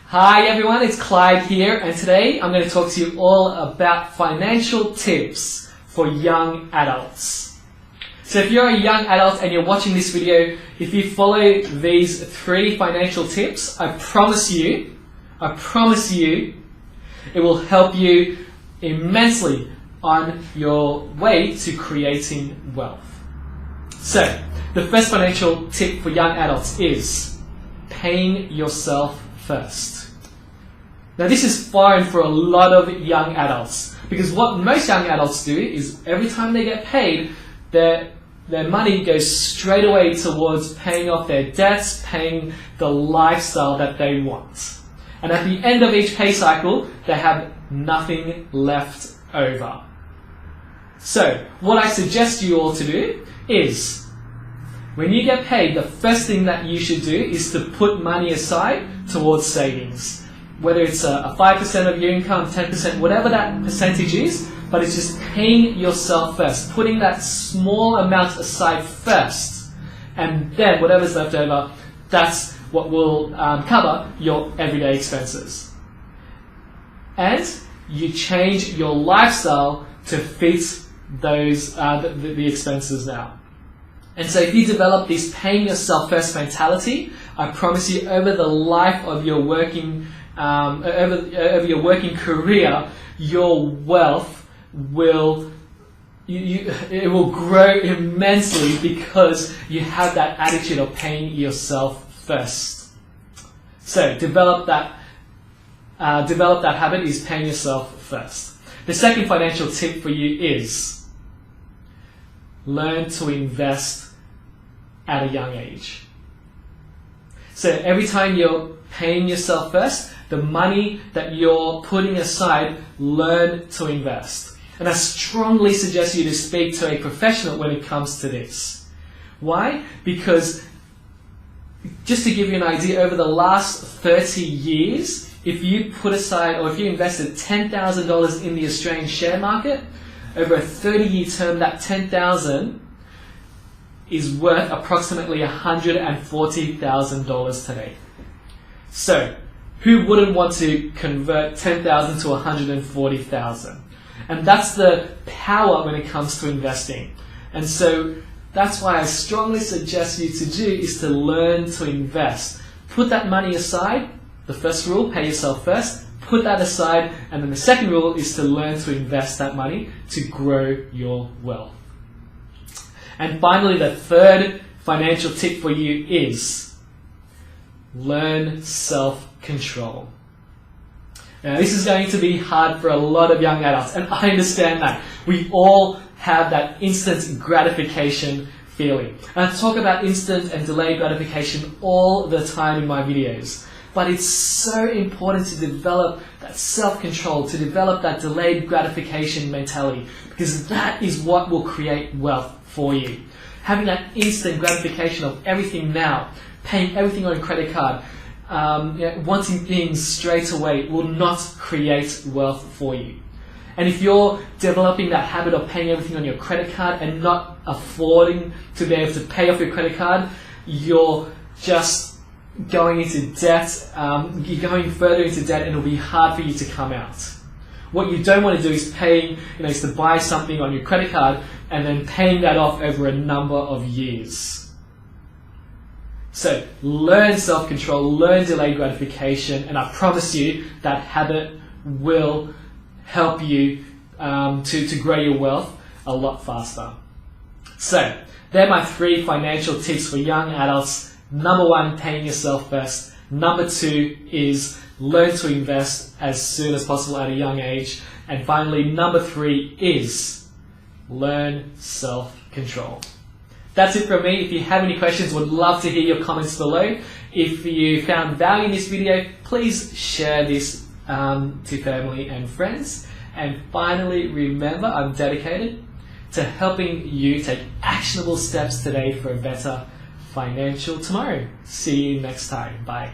Hi everyone, it's Clyde here, and today I'm going to talk to you all about financial tips for young adults. So if you're a young adult and you're watching this video, if you follow these 3 financial tips, I promise you, it will help you immensely on your way to creating wealth. So, the first financial tip for young adults is paying yourself first. Now this is foreign for a lot of young adults, because what most young adults do is every time they get paid, their money goes straight away towards paying off their debts, paying the lifestyle that they want. And at the end of each pay cycle, they have nothing left over. So, what I suggest you all to do is, when you get paid, the first thing that you should do is to put money aside towards savings. Whether it's a 5% of your income, 10%, whatever that percentage is, but it's just paying yourself first, putting that small amount aside first, and then whatever's left over, that's what will cover your everyday expenses. And you change your lifestyle to fit those the expenses now. And so if you develop this paying yourself first mentality, I promise you, over the life of your working over your working career, your wealth will it will grow immensely because you have that attitude of paying yourself first. So develop that habit is paying yourself first. The second financial tip for you is learn to invest at a young age. So every time you're paying yourself first, the money that you're putting aside, learn to invest. And I strongly suggest you to speak to a professional when it comes to this. Why? Because, just to give you an idea, over the last 30 years, if you put aside, or if you invested $10,000 in the Australian share market, over a 30-year term, that $10,000 is worth approximately $140,000 today. So, who wouldn't want to convert 10,000 to 140,000? And that's the power when it comes to investing. And so that's why I strongly suggest you to do is to learn to invest. Put that money aside. The first rule, pay yourself first. Put that aside. And then the second rule is to learn to invest that money to grow your wealth. And finally, the third financial tip for you is learn self-control. Now, this is going to be hard for a lot of young adults, and I understand that. We all have that instant gratification feeling. And I talk about instant and delayed gratification all the time in my videos. But it's so important to develop that self-control, to develop that delayed gratification mentality, because that is what will create wealth for you. Having that instant gratification of everything now, paying everything on a credit card, wanting things straight away will not create wealth for you. And if you're developing that habit of paying everything on your credit card and not affording to be able to pay off your credit card, you're just going into debt, you're going further into debt, and it'll be hard for you to come out. What you don't want to do is is to buy something on your credit card and then paying that off over a number of years. So learn self-control, learn delayed gratification, and I promise you that habit will help you to grow your wealth a lot faster. So they're my 3 financial tips for young adults. Number 1, paying yourself first. Number 2 is learn to invest as soon as possible at a young age. And finally, number 3 is learn self-control. That's it from me. If you have any questions, would love to hear your comments below. If you found value in this video, please share this to family and friends. And finally, remember, I'm dedicated to helping you take actionable steps today for a better financial tomorrow. See you next time. Bye.